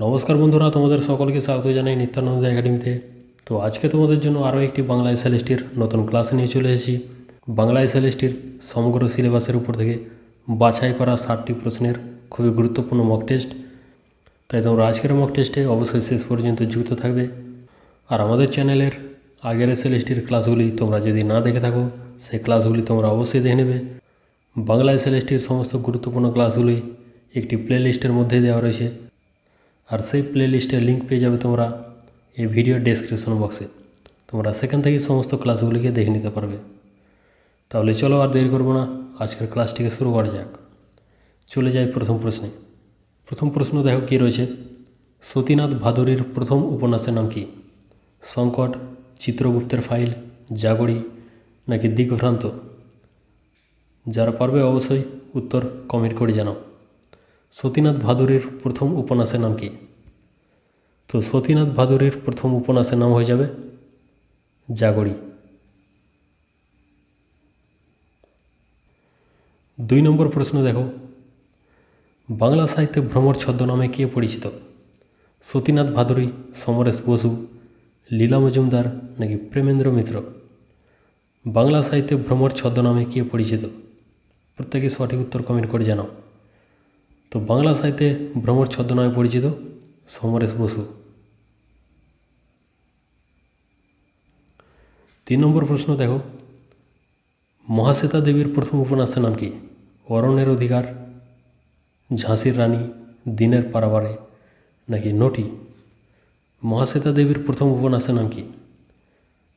নমস্কার বন্ধুরা, তোমাদের সকলকে স্বাগত জানাই নিত্যানন্দ একাডেমিতে। তো আজকে তোমাদের জন্য আরও একটি বাংলা এসএলএসটির নতুন ক্লাস নিয়ে চলে এসেছি। বাংলা এসএলএসটির সমগ্র সিলেবাসের উপর থেকে বাছাই করা 60টি প্রশ্নের খুবই গুরুত্বপূর্ণ মক টেস্ট। তাই তোমরা আজকের মক টেস্টে অবশ্যই শেষ পর্যন্ত যুক্ত থাকবে। আর আমাদের চ্যানেলের আগের এসএলএসটির ক্লাসগুলি তোমরা যদি না দেখে থাকো, সেই ক্লাসগুলি তোমরা অবশ্যই দেখে নেবে। বাংলা এসএলএসটির সমস্ত গুরুত্বপূর্ণ ক্লাসগুলি একটি প্লে লিস্টের মধ্যে দেওয়া রয়েছে, আর সেই প্লে লিস্টের লিঙ্ক পেয়ে যাবে তোমরা এই ভিডিওর ডেসক্রিপশন বক্সে। তোমরা সেখান থেকে সমস্ত ক্লাসগুলিকে দেখে নিতে পারবে। তাহলে চলো আর দেরি করবো না, আজকের ক্লাসটিকে শুরু করা যাক। চলে যাই প্রথম প্রশ্নে। প্রথম প্রশ্ন দেখো কী রয়েছে। সতীনাথ ভাদুরীর প্রথম উপন্যাসের নাম কি? সংকট, চিত্রগুপ্তের ফাইল, জাগরি নাকি দিকভ্রান্ত? যারা পারবে অবশ্যই উত্তর কমেন্ট করে জানাও। সতীনাথ ভাদুরীর প্রথম উপন্যাসের নাম কি? তো সতীনাথ ভাদুরীর প্রথম উপন্যাসের নাম হয়ে যাবে জাগরি। 2 নম্বর প্রশ্ন দেখো। বাংলা সাহিত্যে ভ্রমর ছদ্মনামে কে পরিচিত? সতীনাথ ভাদুরী, সমরেশ বসু, লীলা মজুমদার নাকি প্রেমেন্দ্র মিত্র? বাংলা সাহিত্যে ভ্রমর ছদ্মনামে কে পরিচিত? প্রত্যেকে সঠিক উত্তর কমেন্ট করে জানাও। তো বাংলা সাহিত্যে ভ্রমর ছদ্মনামে পরিচিত সমরেশ বসু। 3 নম্বর প্রশ্ন দেখো। মহাশ্বেতা দেবীর প্রথম উপন্যাসের নাম কি? অরণ্যের অধিকার, ঝাঁসির রানী, দিনের পারাবারে নাকি নটি? মহাশ্বেতা দেবীর প্রথম উপন্যাসের নাম কি?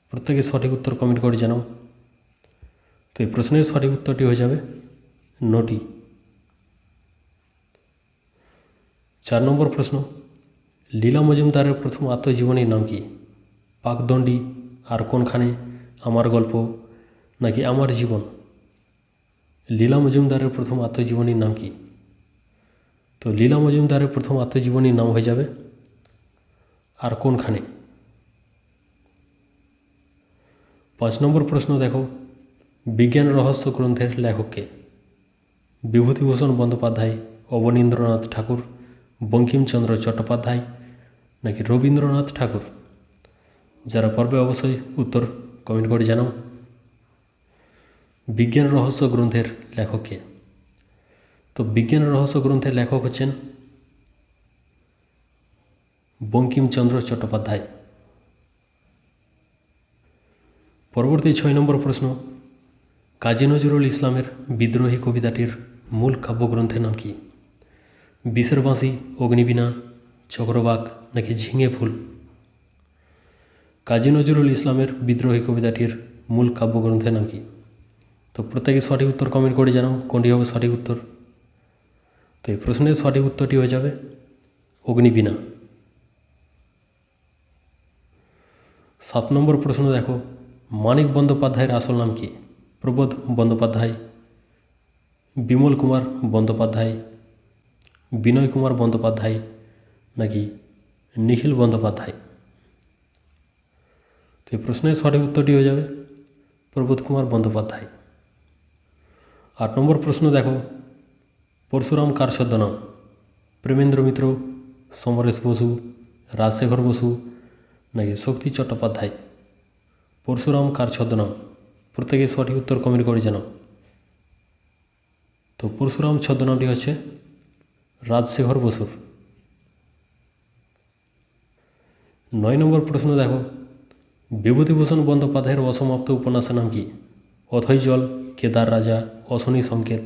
প্রত্যেকে সঠিক উত্তর কমেন্ট করে জানাও। তো এই প্রশ্নের সঠিক উত্তরটি হয়ে যাবে নটি। 4 নম্বর প্রশ্ন। লীলা মজুমদারের প্রথম আত্মজীবনীর নাম কি? পাকদণ্ডী, আর কোনখানে, আমার গল্প নাকি আমার জীবন? লীলা মজুমদারের প্রথম আত্মজীবনীর নাম কি? তো লীলা মজুমদারের প্রথম আত্মজীবনীর নাম হয়ে যাবে আর কোনখানে। 5 নম্বর প্রশ্ন দেখো। বিজ্ঞান রহস্য গ্রন্থের লেখককে? বিভূতিভূষণ বন্দ্যোপাধ্যায়, অবনীন্দ্রনাথ ঠাকুর, বঙ্কিমচন্দ্র চট্টোপাধ্যায় নাকি রবীন্দ্রনাথ ঠাকুর? যারা পারবে অবশ্যই উত্তর কমেন্ট করে জানাও। বিজ্ঞান রহস্য গ্রন্থের লেখককে? তো বিজ্ঞান রহস্য গ্রন্থের লেখক হচ্ছেন বঙ্কিমচন্দ্র চট্টোপাধ্যায়। পরবর্তী 6 নম্বর প্রশ্ন। কাজী নজরুল ইসলামের বিদ্রোহী কবিতাটির মূল কাব্যগ্রন্থের নাম কি? বিষের বাঁশি, অগ্নিবীণা, চক্রবাক নাকি ঝিঙে ফুল? কাজী নজরুল ইসলামের বিদ্রোহী কবিতাটির মূল কাব্যগ্রন্থের নাম কি? তো প্রত্যেকে সঠিক উত্তর কমেন্ট করে জানাও কোনটি হবে সঠিক উত্তর। তো এই প্রশ্নের সঠিক উত্তরটি হয়ে যাবে অগ্নিবীণা। 7 নম্বর প্রশ্ন দেখো। মানিক বন্দ্যোপাধ্যায়ের আসল নাম কি? প্রবোধ বন্দ্যোপাধ্যায়, বিমল কুমার বন্দ্যোপাধ্যায়, বিনয় কুমার বন্দ্যোপাধ্যায় নাকি নিখিল বন্দ্যোপাধ্যায়? তো এই প্রশ্নের সঠিক উত্তরটি হয়ে যাবে প্রবোধ কুমার বন্দ্যোপাধ্যায়। 8 নম্বর প্রশ্ন দেখো। পরশুরাম কার ছদ্মনাম? প্রেমেন্দ্র মিত্র, সমরেশ বসু, রাজশেখর বসু নাকি শক্তি চট্টোপাধ্যায়? পরশুরাম কার ছদ্মনাম? প্রত্যেকে সঠিক উত্তর কমেন্ট করে জানাও। তো পরশুরাম ছদ্মনামটি হচ্ছে রাজশেখর বসুর। 9 নম্বর প্রশ্ন দেখো। বিভূতিভূষণ বন্দ্যোপাধ্যায়ের অসমাপ্ত উপন্যাসের নাম কি? অথৈ জল, কেদার রাজা, অশনি সংকেত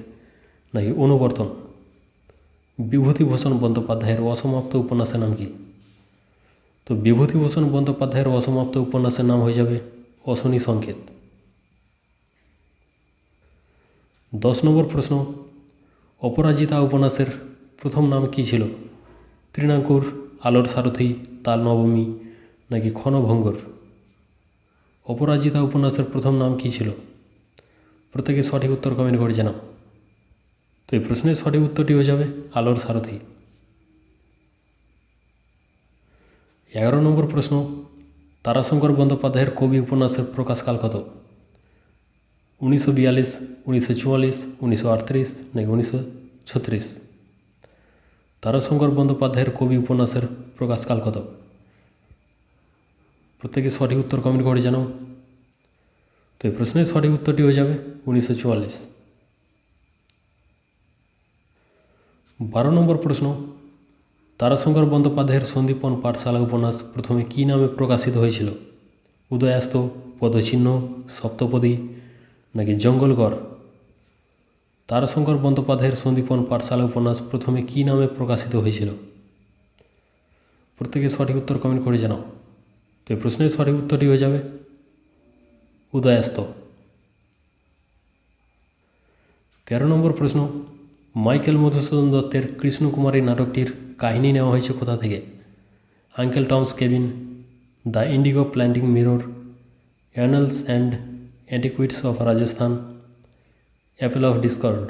নাকি অনুবর্তন? বিভূতিভূষণ বন্দ্যোপাধ্যায়ের অসমাপ্ত উপন্যাসের নাম কি? তো বিভূতিভূষণ বন্দ্যোপাধ্যায়ের অসমাপ্ত উপন্যাসের নাম হয়ে যাবে অশনি সংকেত। 10 নম্বর প্রশ্ন। অপরাজিতা উপন্যাসের প্রথম নাম কী ছিল? তৃণাঙ্কুর, আলোর সারথি, তাল নবমী নাকি ক্ষণভঙ্গুর? অপরাজিতা উপন্যাসের প্রথম নাম কী ছিল? প্রত্যেকে সঠিক উত্তর কমেন্ট করে জানাও। তো এই প্রশ্নের সঠিক উত্তরটি হয়ে যাবে আলোর সারথি। 11 নম্বর প্রশ্ন। তারাশঙ্কর বন্দ্যোপাধ্যায়ের কবি উপন্যাসের প্রকাশকাল কত? 1942, 1944, 1938 নাকি 1936? তারাশঙ্কর বন্দ্যোপাধ্যায়ের কবি উপন্যাসের প্রকাশকাল কত? প্রত্যেকে সঠিক উত্তর কমেন্ট করে জানাও। তো এই প্রশ্নের সঠিক উত্তরটি হয়ে যাবে 1944। 12 নম্বর প্রশ্ন, তারাশঙ্কর বন্দ্যোপাধ্যায়ের সন্দীপন পাঠশালা উপন্যাস প্রথমে কী নামে প্রকাশিত হয়েছিল? উদয়াস্ত, পদচিহ্ন, সপ্তপদী নাকি জঙ্গলগড়? তারাশঙ্কর বন্দ্যোপাধ্যায়ের সন্দীপন পাঠশালা উপন্যাস প্রথমে কী নামে প্রকাশিত হয়েছিল? প্রত্যেকে সঠিক উত্তর কমেন্ট করে জানাও। তো এই প্রশ্নের সঠিক উত্তরটি হয়ে যাবে উদয়াস্ত। 13 নম্বর প্রশ্ন, মাইকেল মধুসূদন দত্তের কৃষ্ণকুমারী নাটকটির কাহিনী নেওয়া হয়েছে কোথা থেকে? Uncle Tom's cabin, the Indigo planting mirror, annals and antiquities of Rajasthan, Apple of Discord.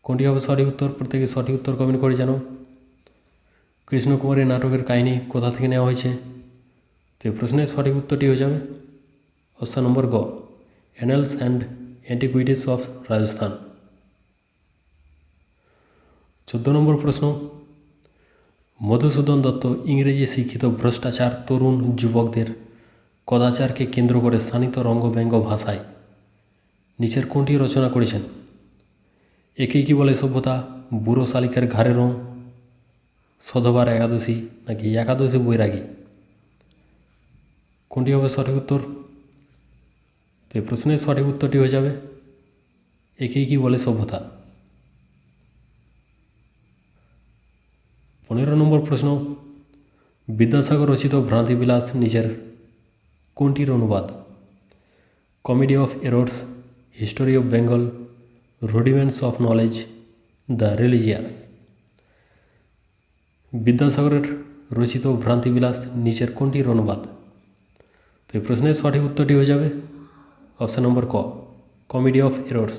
কোনটি হবে সঠিক উত্তর? প্রত্যেকে সঠিক উত্তর কমেন্ট করে জানো। কৃষ্ণকুমারী নাটকের কাহিনী কোথা থেকে নেওয়া হয়েছে? তো এই প্রশ্নের সঠিক উত্তরটি হয়ে যাবে অপশন নম্বর গ, annals and antiquities of Rajasthan. 14 নম্বর প্রশ্ন, মধুসূদন দত্ত ইংরেজি শিক্ষিত ভ্রষ্টাচার তরুণ যুবকদের কদাচারকে কেন্দ্র করে স্থানিত রঙ্গব্যঙ্গ ভাষায় নিচের কোনটি রচনা করেছেন? একেই কি বলে সভ্যতা, বুড়ো শালিকের ঘাড়ে রং, সধবার একাদশী নাকি একাদশী বৈরাগী? কোনটি হবে সঠিক উত্তর? তো এই প্রশ্নের সঠিক উত্তরটি হয়ে যাবে একেই কি বলে সভ্যতা। 15 নম্বর প্রশ্ন, বিদ্যাসাগর রচিত ভ্রান্তিবিলাস নিজের কোনটির অনুবাদ? Comedy of errors, history of Bengal, rudiments of knowledge, the religious. বিদ্যাসাগরের রচিত ভ্রান্তিবিলাস নিচের কোনটির অনুবাদ? তো এই প্রশ্নের সঠিক উত্তরটি হয়ে যাবে অপশন নম্বর ক, কমেডি অফ এরর্স।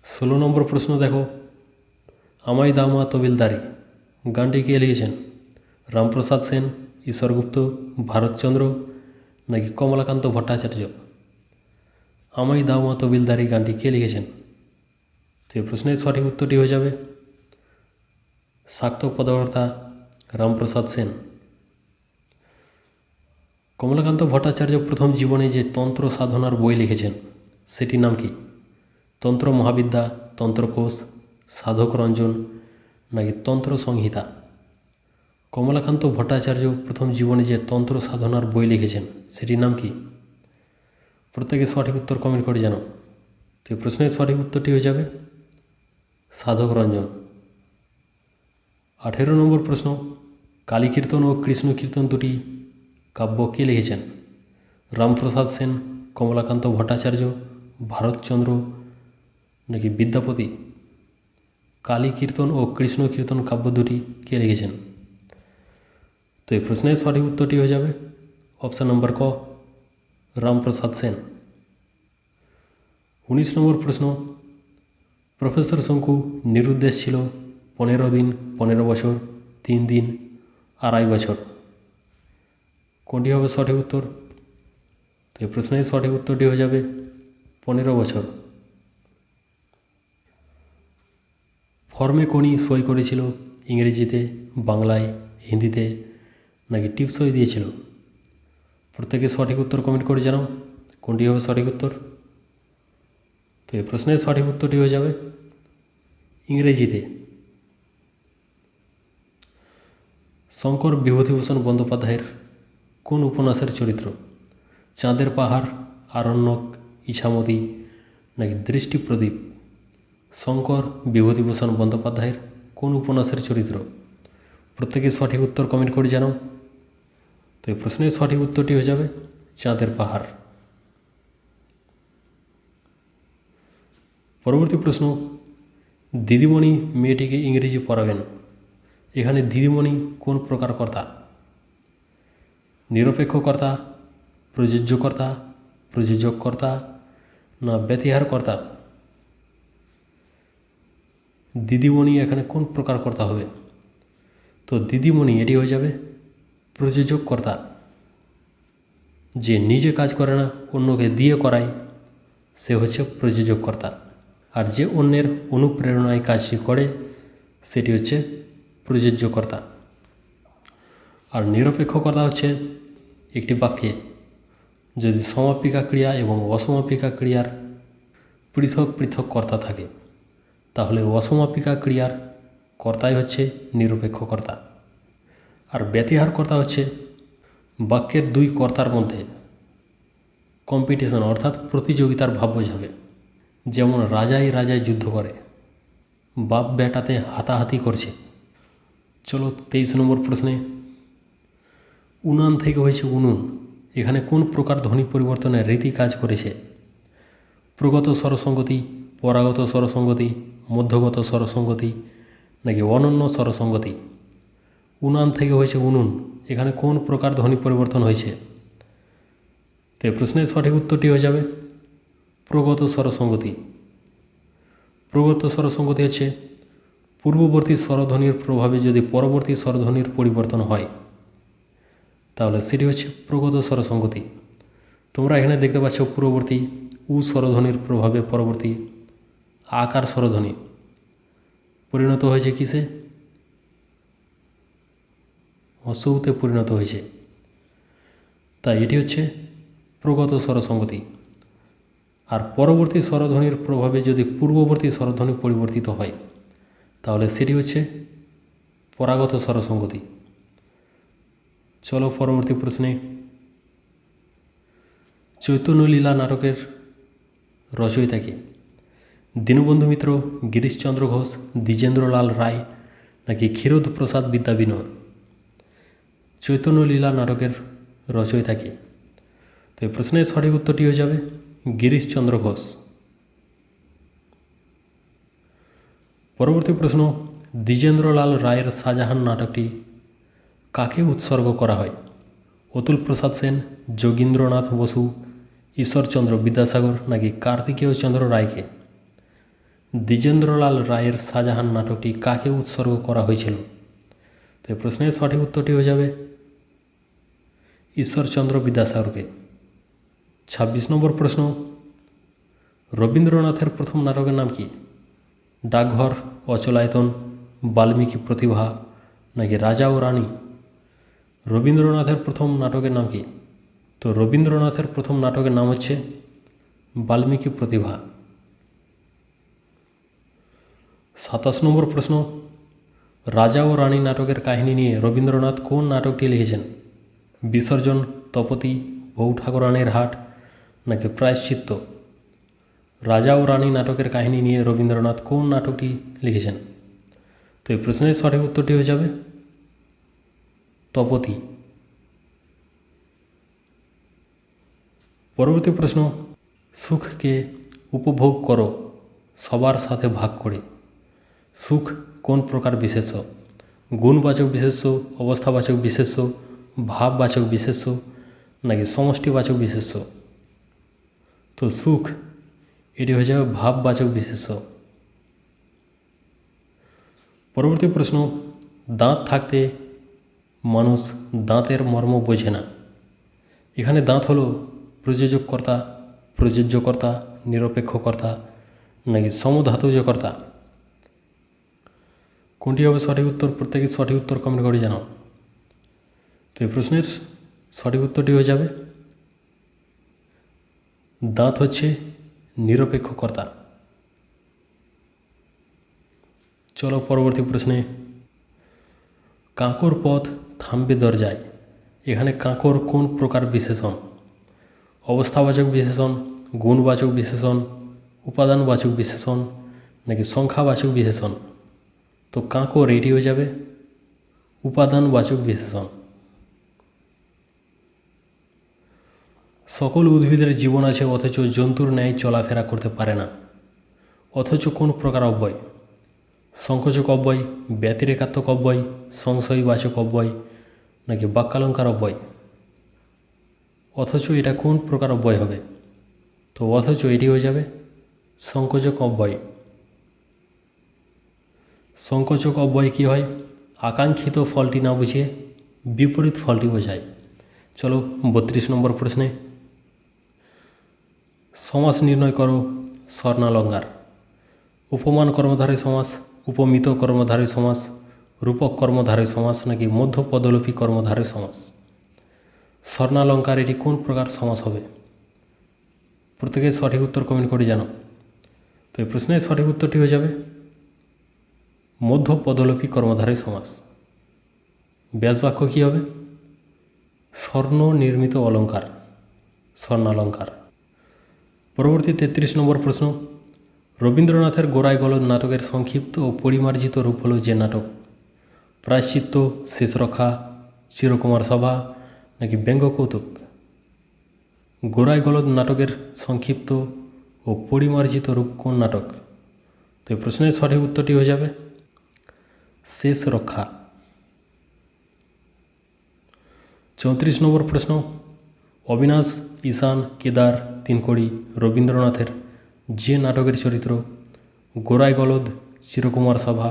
16 নম্বর প্রশ্ন দেখো, আমায় দাও মা তবিলদারি গানটি কে লিখেছেন? রামপ্রসাদ সেন, ঈশ্বরগুপ্ত, ভারতচন্দ্র নাকি কমলাকান্ত ভট্টাচার্য? আমায় দাও মা তবিলদারি গানটি কে লিখেছেন? তো এই প্রশ্নের সঠিক উত্তরটি হয়ে যাবে শাক্ত পদকর্তা রামপ্রসাদ সেন। কমলাকান্ত ভট্টাচার্য প্রথম জীবনে যে তন্ত্র সাধনার বই লিখেছেন সেটির নাম কি? তন্ত্র মহাবিদ্যা, তন্ত্রকোষ, সাধক রঞ্জন নাকি তন্ত্র সংহিতা? কমলাকান্ত ভট্টাচার্য প্রথম জীবনে যে তন্ত্র সাধনার বই লিখেছেন সেটির নাম কি? প্রত্যেকে সঠিক উত্তর কমেন্ট করে জানো। তো এই প্রশ্নের সঠিক উত্তরটি হয়ে যাবে সাধক রঞ্জন। 18 নম্বর প্রশ্ন, কালীকীর্তন ও কৃষ্ণ কীর্তন দুটি কাব্য কে লিখেছেন? রামপ্রসাদ সেন, কমলাকান্ত ভট্টাচার্য, ভারতচন্দ্র নাকি বিদ্যাপতি? কালী কীর্তন ও কৃষ্ণ কীর্তন কাব্য দুটি কে লিখেছেন? তো এই প্রশ্নের সঠিক উত্তরটি হয়ে যাবে অপশান নম্বর ক, রামপ্রসাদ সেন। 19 নম্বর প্রশ্ন, প্রফেসর শঙ্কু নিরুদ্দেশ ছিল 15 দিন, 15 বছর, 3 দিন, 2.5 বছর। কোনটি হবে সঠিক উত্তর? তো এই প্রশ্নের সঠিক উত্তরটি হয়ে যাবে 15 বছর। ফর্মে কোনি সই করেছিল ইংরেজিতে, বাংলায়, হিন্দিতে নাকি টিপ সই দিয়েছিল? প্রত্যেকে সঠিক উত্তর কমেন্ট করে জানাও কোনটি হবে সঠিক উত্তর। তো এই প্রশ্নের সঠিক উত্তরটি হয়ে যাবে ইংরেজিতে। শঙ্কর বিভূতিভূষণ বন্দ্যোপাধ্যায়ের কোন উপন্যাসের চরিত্র? চাঁদের পাহাড়, আরণ্যক, ইছামতি নাকি দৃষ্টিপ্রদীপ? শঙ্কর বিভূতিভূষণ বন্দ্যোপাধ্যায়ের কোন উপন্যাসের চরিত্র? প্রত্যেকে সঠিক উত্তর কমেন্ট করে জানাও। তো এই প্রশ্নের সঠিক উত্তরটি হয়ে যাবে চাঁদের পাহাড়। পরবর্তী প্রশ্ন, দিদিমণি মেয়েটিকে ইংরেজি পড়াবেন, এখানে দিদিমণি কোন প্রকার কর্তা? নিরপেক্ষকর্তা, প্রযোজ্যকর্তা, প্রযোজককর্তা না ব্যতিহারকর্তা? দিদিমণি এখানে কোন প্রকার কর্তা হবে? তো দিদিমণি এটি হয়ে যাবে প্রযোজককর্তা। যে নিজে কাজ করে না, অন্যকে দিয়ে করায়, সে হচ্ছে প্রযোজককর্তা। আর যে অন্যের অনুপ্রেরণায় কাজটি করে সেটি হচ্ছে প্রযোজ্যকর্তা। আর নিরপেক্ষকর্তা হচ্ছে একটি বাক্যে যদি সমাপিকা ক্রিয়া এবং অসমাপিকা ক্রিয়ার পৃথক পৃথক কর্তা থাকে তাহলে অসমাপিকা ক্রিয়ার কর্তাই হচ্ছে নিরপেক্ষকর্তা। আর ব্যতিহারকর্তা হচ্ছে বাক্যের দুই কর্তার মধ্যে কম্পিটিশন অর্থাৎ প্রতিযোগিতার ভাব বোঝাবে। যেমন রাজাই রাজায় যুদ্ধ করে, বাপ বেটাতে হাতাহাতি করছে। চলো 23 নম্বর প্রশ্নে, উনান থেকে হয়েছে উনুন, এখানে কোন প্রকার ধ্বনি পরিবর্তনের রীতি কাজ করেছে? প্রগত স্বরসঙ্গতি, পরাগত স্বরসঙ্গতি, মধ্যগত স্বরসঙ্গতি নাকি অনন্য স্বরসঙ্গতি? উনান থেকে হয়েছে উনুন, এখানে কোন প্রকার ধ্বনি পরিবর্তন হয়েছে? তো এই প্রশ্নের সঠিক উত্তরটি হয়ে যাবে প্রগত স্বরসঙ্গতি। প্রগত স্বরসঙ্গতি হচ্ছে পূর্ববর্তী স্বরধ্বনির প্রভাবে যদি পরবর্তী স্বরধ্বনির পরিবর্তন হয় তাহলে সেটি হচ্ছে প্রগত স্বরসঙ্গতি। তোমরা এখানে দেখতে পাচ্ছ পূর্ববর্তী উ স্বরধ্বনির প্রভাবে পরবর্তী আকার স্বরধ্বনি পরিণত হয়েছে কিসে? হ্রস্বউতে পরিণত হয়েছে। তাই এটি হচ্ছে প্রগত স্বরসঙ্গতি। আর পরবর্তী স্বরধ্বনির প্রভাবে যদি পূর্ববর্তী স্বরধ্বনি পরিবর্তিত হয় তাহলে সেটি হচ্ছে পরাগত স্বরসঙ্গতি। চলো পরবর্তী প্রশ্নে, চৈতন্যলীলা নাটকের রচয়িতা কে? দীনবন্ধু মিত্র, গিরিশচন্দ্র ঘোষ, দ্বিজেন্দ্রলাল রায় নাকি ক্ষীরোদ প্রসাদ বিদ্যাবিনোদ? চৈতন্যলীলা নাটকের রচয়িতা কে? তো এই প্রশ্নের সঠিক উত্তরটি হয়ে যাবে গিরিশচন্দ্র ঘোষ। পরবর্তী প্রশ্ন, দ্বিজেন্দ্রলাল রায়ের শাহজাহান নাটকটি কাকে উৎসর্গ করা হয়? অতুল প্রসাদ সেন, যোগীন্দ্রনাথ বসু, ঈশ্বরচন্দ্র বিদ্যাসাগর নাকি কার্তিকেয় চন্দ্র রায়কে? দ্বিজেন্দ্রলাল রায়ের শাহজাহান নাটকটি কাকে উৎসর্গ করা হয়েছিল? তো এই প্রশ্নের সঠিক উত্তরটি হয়ে যাবে ঈশ্বরচন্দ্র বিদ্যাসাগরকে। 26 নম্বর প্রশ্ন, রবীন্দ্রনাথের প্রথম নাটকের নাম কি? ডাকঘর, অচলায়তন, বাল্মীকি প্রতিভা নাকি রাজা ও রানী? রবীন্দ্রনাথের প্রথম নাটকের নাম কি? তো রবীন্দ্রনাথের প্রথম নাটকের নাম হচ্ছে বাল্মীকি প্রতিভা। 27 নম্বর প্রশ্ন, রাজা ও রানী নাটকের কাহিনী নিয়ে রবীন্দ্রনাথ কোন নাটকটি লিখেছেন? বিসর্জন, তপতী, বউ ঠাকুরানীর হাট নাকি প্রায়শ্চিত্ত? রাজা ও রানী নাটকের কাহিনী নিয়ে রবীন্দ্রনাথ কোন নাটকটি লিখেছেন? তো এই প্রশ্নের সঠিক উত্তরটি হয়ে যাবে তপতী। পরবর্তী প্রশ্ন, সুখকে উপভোগ করো সবার সাথে ভাগ করে। সুখ কোন প্রকার বিশেষ্য? গুণবাচক বিশেষ্য, অবস্থাবাচক বিশেষ্য, ভাববাচক বিশেষ্য নাকি সমষ্টিবাচক বিশেষ্য? তো সুখ এটি হয়ে যাবে ভাববাচক বিশেষ্য। পরবর্তী প্রশ্ন, দাঁত থাকতে মানুষ দাঁতের মর্ম বোঝে না। এখানে দাঁত হলো প্রযোজককর্তা, প্রযোজ্যকর্তা, নিরপেক্ষকর্তা নাকি সমধাতুজকর্তা? কোনটি হবে সঠিক উত্তর? প্রত্যেকের সঠিক উত্তর কমেন্ট করে জানাও। তো এই প্রশ্নের সঠিক উত্তরটি হয়ে যাবে দাঁত হচ্ছে নিরপেক্ষকর্তা। চলো পরবর্তী প্রশ্নে, কাঁকর পথ থামবে দরজায়, এখানে কাঁকর কোন প্রকার বিশেষণ? অবস্থাবাচক বিশেষণ, গুণবাচক বিশেষণ, উপাদানবাচক বিশেষণ নাকি সংখ্যাবাচক বিশেষণ? তো কাঁকর এটি হয়ে যাবে উপাদানবাচক বিশেষণ। সকল উদ্ভিদের জীবন আছে অথচ জন্তুর ন্যায় চলাফেরা করতে পারে না, অথচ কোন প্রকার অব্যয়? সংকোচক অব্যয়, ব্যতিরেকাত্মক অব্যয়, সংশয়বাচক অব্যয় নাকি বাক্যালঙ্কার অব্যয়? অথচ এটা কোন প্রকার অব্যয় হবে? তো অথচ এটি হয়ে যাবে সংকোচক অব্যয়। সংকোচক অব্যয় কী হয়? আকাঙ্ক্ষিত ফলটি না বুঝিয়ে বিপরীত ফলটি বোঝায়। চলো 32 নম্বর প্রশ্নে, সমাস নির্ণয় করো স্বর্ণালঙ্কার। উপমান কর্মধারয় সমাস, উপমিত কর্মধারী সমাস, রূপক কর্মধারী সমাস নাকি মধ্য পদলোপী কর্মধারী সমাস? স্বর্ণালঙ্কার এটি কোন প্রকার সমাস হবে? প্রত্যেকে সঠিক উত্তর কমেন্ট করে জানো। তো এই প্রশ্নের সঠিক উত্তরটি হয়ে যাবে মধ্য পদলোপী কর্মধারী সমাস। ব্যাসবাক্য কী হবে? স্বর্ণ নির্মিত অলঙ্কার, স্বর্ণালঙ্কার। পরবর্তী 33 নম্বর প্রশ্ন, রবীন্দ্রনাথের গোড়ায় গলদ নাটকের সংক্ষিপ্ত ও পরিমার্জিত রূপ হল যে নাটক? প্রায়শ্চিত্ত, শেষরক্ষা, চিরকুমার সভা নাকি ব্যঙ্গ কৌতুক? গোড়ায় গলদ নাটকের সংক্ষিপ্ত ও পরিমার্জিত রূপ কোন নাটক? তো এই প্রশ্নের সঠিক উত্তরটি হয়ে যাবে শেষ রক্ষা। 34 নম্বর প্রশ্ন, অবিনাশ, ঈশান, কেদার, তিনকড়ি, রবীন্দ্রনাথের যে নাটকের চরিত্র গোড়ায় গলদ, চিরকুমার সভা,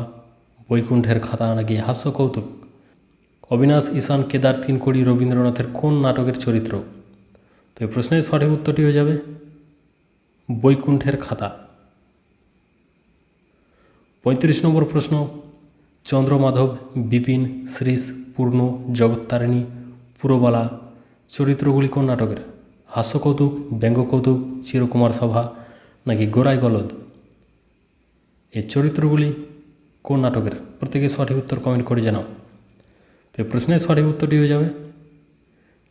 বৈকুণ্ঠের খাতা নাকি হাস্য কৌতুক? অবিনাশ, ঈশান, কেদার, তিনকড়ি, রবীন্দ্রনাথের কোন নাটকের চরিত্র? তো এই প্রশ্নের সঠিক উত্তরটি হয়ে যাবে বৈকুণ্ঠের খাতা। 35 নম্বর প্রশ্ন, চন্দ্রমাধব, বিপিন, শ্রীশ, পূর্ণ, জগত্তারিণী, পুরবালা চরিত্রগুলি কোন নাটকের? হাস্য কৌতুক, ব্যঙ্গ কৌতুক, চিরকুমার সভা নাকি গোড়ায় গলদ? এই চরিত্রগুলি কোন নাটকের? প্রত্যেকে সঠিক উত্তর কমেন্ট করে জানাও। তো এই প্রশ্নের সঠিক উত্তরটি হয়ে যাবে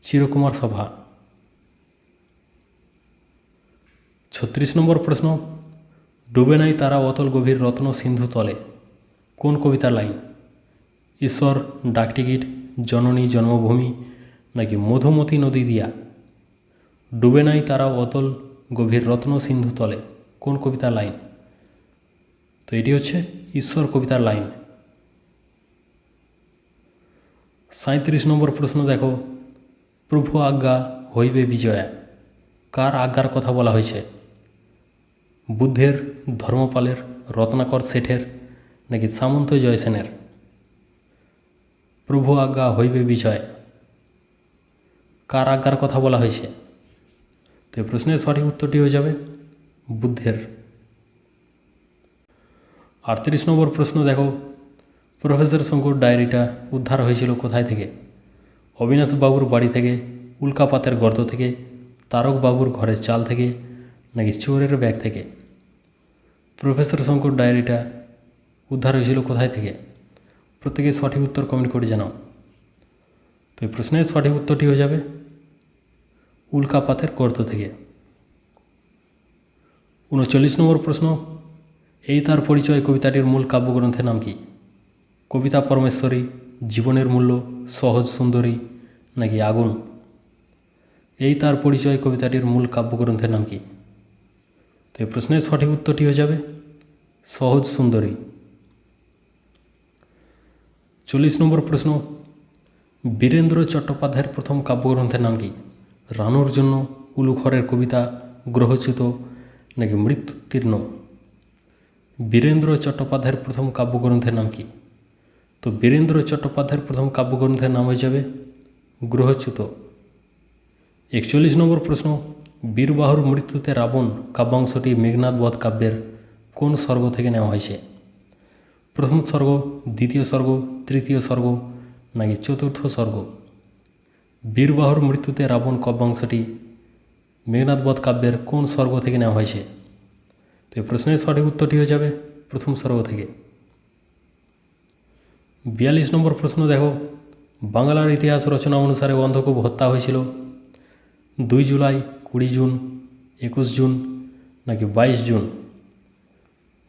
চিরকুমার সভা। 36 নম্বর প্রশ্ন, ডুবে নাই তারা অতল গভীর রত্ন সিন্ধু তলে কোন কবিতার লাইন? ঈশ্বর, ডাকটিকিট, জননী জন্মভূমি নাকি মধুমতি নদী দিয়া? ডুবে নাই তারা অতল গভীর রত্ন সিন্ধু তলে কোন কবিতার লাইন? তো এটি হচ্ছে ঈশ্বর কবিতার লাইন। 37 নম্বর প্রশ্ন দেখো, প্রভু আজ্ঞা হইবে বিজয়া কার আজ্ঞার কথা বলা হয়েছে? বুদ্ধের, ধর্মপালের, রত্নাকর শেঠের নাকি সামন্ত জয়সেনের? প্রভু আজ্ঞা হইবে বিজয় কার আজ্ঞার কথা বলা হয়েছে? তো এই প্রশ্নের সঠিক উত্তরটি হয়ে যাবে বুদ্ধের। 38 নম্বর প্রশ্ন দেখো, প্রফেসর শঙ্কুর ডায়েরিটা উদ্ধার হয়েছিল কোথায় থেকে? অবিনাশ বাবুর বাড়ি থেকে, উল্কাপাতের গর্ত থেকে, তারক বাবুর ঘরের চাল থেকে নাকি চোরের ব্যাগ থেকে? প্রফেসর শঙ্কুর ডায়েরিটা উদ্ধার হয়েছিল কোথায় থেকে? প্রত্যেকে সঠিক উত্তর কমেন্ট করে জানাও। তো এই প্রশ্নের সঠিক উত্তরটি হয়ে যাবে উল্কাপাতের গর্ত থেকে। 39 নম্বর প্রশ্ন, এই তার পরিচয় কবিতাটির মূল কাব্যগ্রন্থের নাম কি? কবিতা পরমেশ্বরী, জীবনের মূল্য, সহজ সুন্দরী নাকি আগুন? এই তার পরিচয় কবিতাটির মূল কাব্যগ্রন্থের নাম কি? তো এই প্রশ্নের সঠিক উত্তরটি হয়ে যাবে সহজ সুন্দরী। 40 নম্বর প্রশ্ন, বীরেন্দ্র চট্টোপাধ্যায়ের প্রথম কাব্যগ্রন্থের নাম কি? রানুর জন্য, উলুখরের কবিতা, গ্রহচ্যুত নাকি মৃত্যুতীর্ণ? বীরেন্দ্র চট্টোপাধ্যায়ের প্রথম কাব্যগ্রন্থের নাম কি? তো বীরেন্দ্র চট্টোপাধ্যায়ের প্রথম কাব্যগ্রন্থের নাম হয়ে যাবে গ্রহচ্যুত। 41 নম্বর প্রশ্ন, বীরবাহুর মৃত্যুতে রাবণ কাব্যাংশটি মেঘনাদ বধ কাব্যের কোন স্বর্গ থেকে নেওয়া হয়েছে? প্রথম স্বর্গ, দ্বিতীয় স্বর্গ, তৃতীয় স্বর্গ নাকি চতুর্থ স্বর্গ? বীরবাহুর মৃত্যুতে রাবণ কাব্যাংশটি মেঘনাদ বধ কাব্যের কোন স্বর্গ থেকে নেওয়া হয়েছে? তো এই প্রশ্নের সঠিক উত্তরটি হয়ে যাবে প্রথম স্বর্গ থেকে। 42 নম্বর প্রশ্ন দেখো, বাংলার ইতিহাস রচনা অনুসারে অন্ধকূপ হত্যা হয়েছিল 2 জুলাই, 20 জুন, 21 জুন নাকি 22 জুন?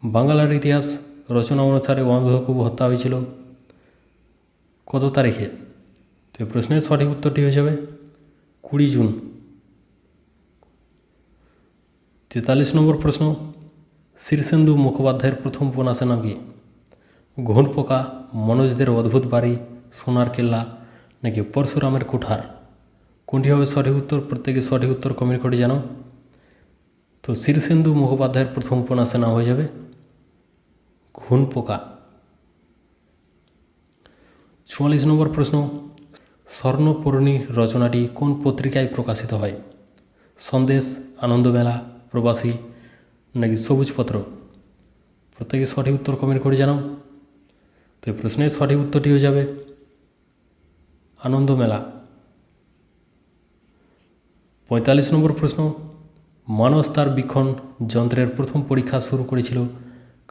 বাংলার ইতিহাস রচনা অনুসারে অন্ধকূপ হত্যা হয়েছিল কত তারিখে? তো এই প্রশ্নের সঠিক উত্তরটি হয়ে যাবে 20 জুন। 43 নম্বর প্রশ্ন, শীর্ষেন্দু মুখোপাধ্যায়ের প্রথম উপন্যাসের নাম কি? ঘুণ পোকা, মনোজদের অদ্ভুত বাড়ি, সোনার কেল্লা নাকি পরশুরামের কুঠার? কোনটি হবে সঠিক উত্তর? প্রত্যেকে সঠিক উত্তর কমেন্ট করে জানাও। তো শীর্ষেন্দু মুখোপাধ্যায়ের প্রথম উপন্যাসের নাম হয়ে যাবে ঘুণ পোকা। 44 নম্বর প্রশ্ন, স্বর্ণপূরণী রচনাটি কোন পত্রিকায় প্রকাশিত হয়? সন্দেশ, আনন্দমেলা, প্রবাসী নাকি সবুজপত্র? প্রত্যেকে সঠিক উত্তর কমেন্ট করে জানাও। তো এই প্রশ্নের সঠিক উত্তরটি হয়ে যাবে আনন্দ মেলা। ৪৫ নম্বর প্রশ্ন, মানুষ তার বীক্ষণ যন্ত্রের প্রথম পরীক্ষা শুরু করেছিল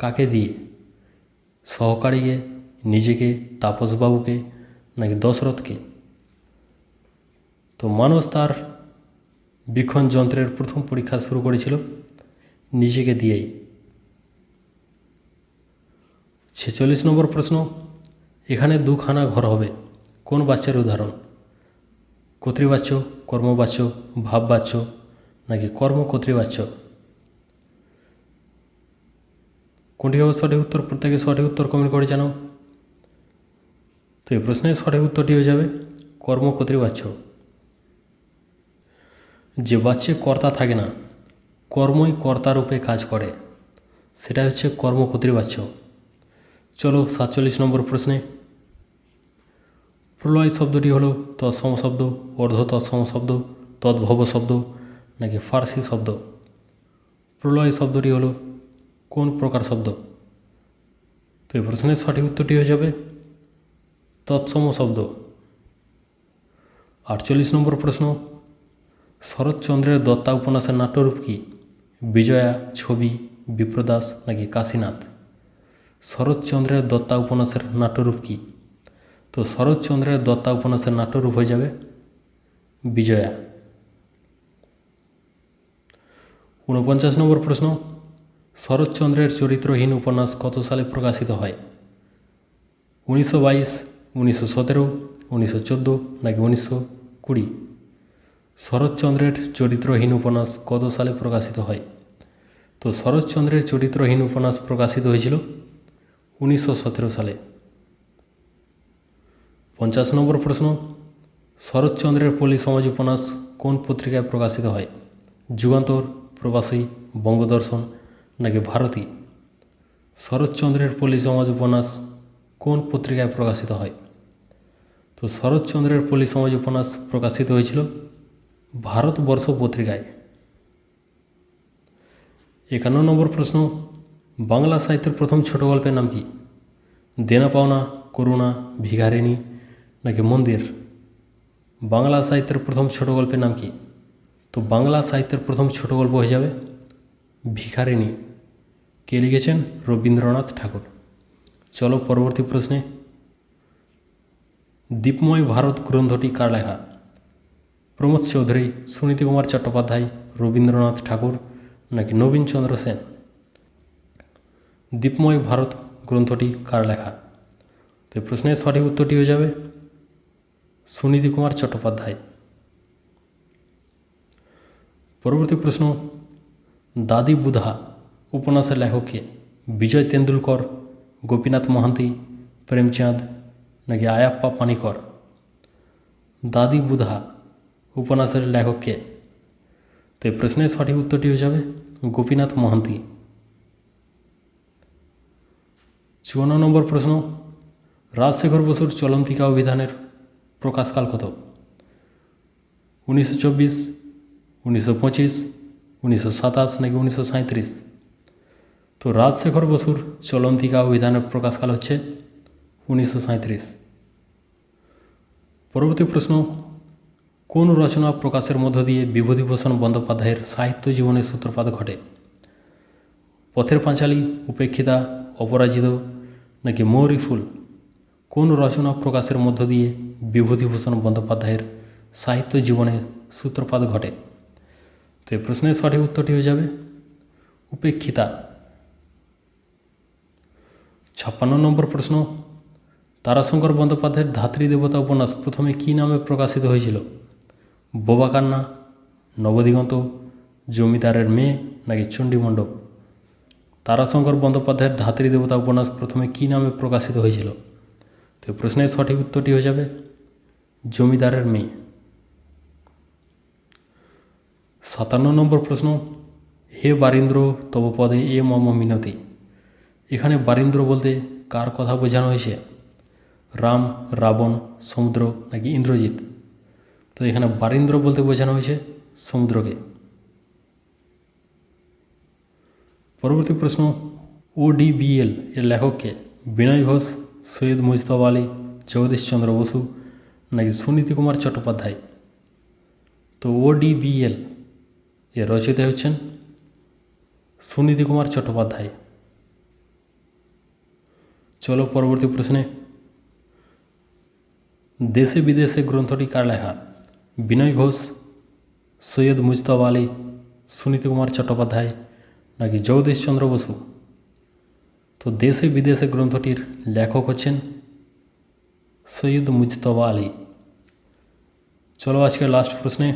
কাকে দিয়ে? সহকারীকে, নিজেকে, তাপসবাবুকে নাকি দশরথকে? তো মানুষ তার বীক্ষণ যন্ত্রের প্রথম পরীক্ষা শুরু করেছিল নিজেকে দিয়েই। ৪৬ নম্বর প্রশ্ন, এখানে দুখানা ঘর হবে, কোন বাচ্চার উদাহরণ? কর্তৃবাচ্য, কর্মবাচ্য, ভাববাচ্য নাকি কর্মকর্তৃবাচ্য? কোনটি হবে সঠিক উত্তর? প্রত্যেকে সঠিক উত্তর কমেন্ট করে জানাও। তো এই প্রশ্নের সঠিক উত্তরটি হয়ে যাবে কর্মকর্তৃবাচ্য। যে বাচ্চে কর্তা থাকে না, কর্মই কর্তারূপে কাজ করে, সেটা হচ্ছে কর্মকর্তৃবাচ্য। চলো ৪৭ নম্বর প্রশ্নে, প্রলয় শব্দটি হলো তৎসম শব্দ, অর্ধ তৎসম শব্দ, তদ্ভব শব্দ নাকি ফার্সি শব্দ? প্রলয় শব্দটি হলো কোন প্রকার শব্দ? তো এই প্রশ্নের সঠিক উত্তরটি হয়ে যাবে তৎসম শব্দ। ৪৮ নম্বর প্রশ্ন, শরৎচন্দ্রের দত্তা উপন্যাসের নাট্যরূপ কি? বিজয়া, ছবি, বিপ্রদাস নাকি কাশীনাথ? শরৎচন্দ্রের দত্তা উপন্যাসের নাট্যরূপ কি? তো শরৎচন্দ্রের দত্তা উপন্যাসের নাট্যরূপ হয়ে যাবে বিজয়া। ৪৯ নম্বর প্রশ্ন, শরৎচন্দ্রের চরিত্রহীন উপন্যাস কত সালে প্রকাশিত হয়? ১৯২২, ১৯১৭, ১৯১৪ নাকি ১৯২০? শরৎচন্দ্রের চরিত্রহীন উপন্যাস কত সালে প্রকাশিত হয়? তো শরৎচন্দ্রের চরিত্রহীন উপন্যাস প্রকাশিত হয়েছিল ১৯১৭ সালে। ৫০ নম্বর প্রশ্ন, শরৎচন্দ্রের পল্লী সমাজ উপন্যাস কোন পত্রিকায় প্রকাশিত হয়? যুগান্তর, প্রবাসী, বঙ্গদর্শন নাকি ভারতী? শরৎচন্দ্রের পল্লী সমাজ উপন্যাস কোন পত্রিকায় প্রকাশিত হয়? তো শরৎচন্দ্রের পল্লী সমাজ উপন্যাস প্রকাশিত হয়েছিল ভারতবর্ষ পত্রিকায়। ৫১ নম্বর প্রশ্ন, বাংলা সাহিত্যের প্রথম ছোট গল্পের নাম কি? দেনা পাওনা, করুণা, ভিখারিণী নাকি মন্দির? বাংলা সাহিত্যের প্রথম ছোট গল্পের নাম কি? তো বাংলা সাহিত্যের প্রথম ছোট গল্প হয়ে যাবে ভিখারিণী। কে লিখেছেন? রবীন্দ্রনাথ ঠাকুর। চলো পরবর্তী প্রশ্নে, দীপময় ভারত গ্রন্থটি কার লেখা? প্রমোদ চৌধুরী, সুনীতি কুমার চট্টোপাধ্যায়, রবীন্দ্রনাথ ঠাকুর নাকি নবীনচন্দ্র সেন? দীপময় ভারত গ্রন্থটি কার লেখা? তো এই প্রশ্নের সঠিক উত্তরটি হয়ে যাবে সুনীতি কুমার চট্টোপাধ্যায়। পরবর্তী প্রশ্ন, দাদি বুধা উপন্যাসের লেখক কে? বিজয় তেন্ডুলকর, গোপীনাথ মহান্তি, প্রেমচাঁদ নাকি আয়াপ্পা পানিকর? দাদি বুধা উপন্যাসের লেখক কে? তো এই প্রশ্নের সঠিক উত্তরটি হয়ে যাবে গোপীনাথ মহান্তি। ৫৪ নম্বর প্রশ্ন, রাজশেখর বসুর চলন্তিকা অভিধানের প্রকাশকাল কত? ১৯২৪, ১৯২৫, ১৯২৭ নাকি ১৯৩৭? তো রাজশেখর বসুর চলন্তিকা অভিধানের প্রকাশকাল হচ্ছে ১৯৩৭। পরবর্তী প্রশ্ন, কোন রচনা প্রকাশের মধ্য দিয়ে বিভূতিভূষণ বন্দ্যোপাধ্যায়ের সাহিত্য জীবনের সূত্রপাত ঘটে? পথের পাঁচালী, উপেক্ষিতা, অপরাজিত নাকি মৌরি ফুল? কোন রচনা প্রকাশের মধ্য দিয়ে বিভূতিভূষণ বন্দ্যোপাধ্যায়ের সাহিত্য জীবনে সূত্রপাত ঘটে? তো এই প্রশ্নের সঠিক উত্তরটি হয়ে যাবে উপেক্ষিতা। ৫৬ নম্বর প্রশ্ন, তারাশঙ্কর বন্দ্যোপাধ্যায়ের ধাত্রী দেবতা উপন্যাস প্রথমে কী নামে প্রকাশিত হয়েছিল? বোবা কান্না, নবদিগন্ত, জমিদারের মেয়ে নাকি চণ্ডীমণ্ডপ? তারাশঙ্কর বন্দ্যোপাধ্যায়ের ধাত্রী দেবতা উপন্যাস প্রথমে কী নামে প্রকাশিত হয়েছিল? তো প্রশ্নের সঠিক উত্তরটি হয়ে যাবে জমিদারের মেয়ে। ৫৭ নম্বর প্রশ্ন, হে বারীন্দ্র তব পদে এ মম মিনতি। এখানে বারীন্দ্র বলতে কার কথা বোঝানো হয়েছে? রাম, রাবণ, সমুদ্র নাকি ইন্দ্রজিৎ? তো এখানে বারীন্দ্র বলতে বোঝানো হয়েছে সমুদ্রকে। পরবর্তী প্রশ্ন, ODBL এর লেখককে? বিনয় ঘোষ, সৈয়দ মুজতবা আলী, জগদীশচন্দ্র বসু নাকি সুনীতি কুমার চট্টোপাধ্যায়? তো ODBL এর রচয়িতা হচ্ছেন সুনীতি কুমার চট্টোপাধ্যায়। চলো পরবর্তী প্রশ্নে। দেশে বিদেশে গ্রন্থটি কার লেখা? বিনয় ঘোষ, সৈয়দ মুজতবা আলী, সুনীতি কুমার চট্টোপাধ্যায় নাকি জগদীশচন্দ্র বসু? তো দেশে বিদেশে গ্রন্থটির লেখক হচ্ছেন সৈয়দ মুজতবা আলী। চলো আজকের লাস্ট প্রশ্নে।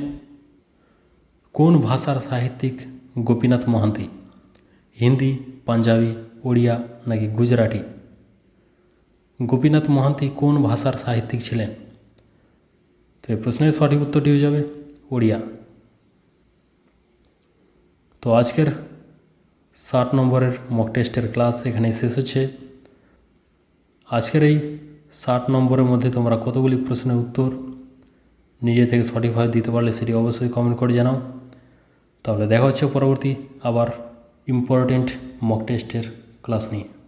কোন ভাষার সাহিত্যিক গোপীনাথ মহান্তি? হিন্দি, পাঞ্জাবি, ওড়িয়া নাকি গুজরাটি? গোপীনাথ মহান্তি কোন ভাষার সাহিত্যিক ছিলেন? তো এই প্রশ্নের সঠিক উত্তরটি হয়ে যাবে ওড়িয়া। তো আজকের 60 নম্বরের মক টেস্টের ক্লাস এখানেই শেষ হচ্ছে। আজকের এই 60 নম্বরের মধ্যে তোমরা কতগুলি প্রশ্নের উত্তর নিজে থেকে সঠিকভাবে দিতে পারলে সেটি অবশ্যই কমেন্ট করে জানাও। তাহলে দেখা হচ্ছে পরবর্তী আবার ইম্পর্টেন্ট মক টেস্টের ক্লাস নিয়ে।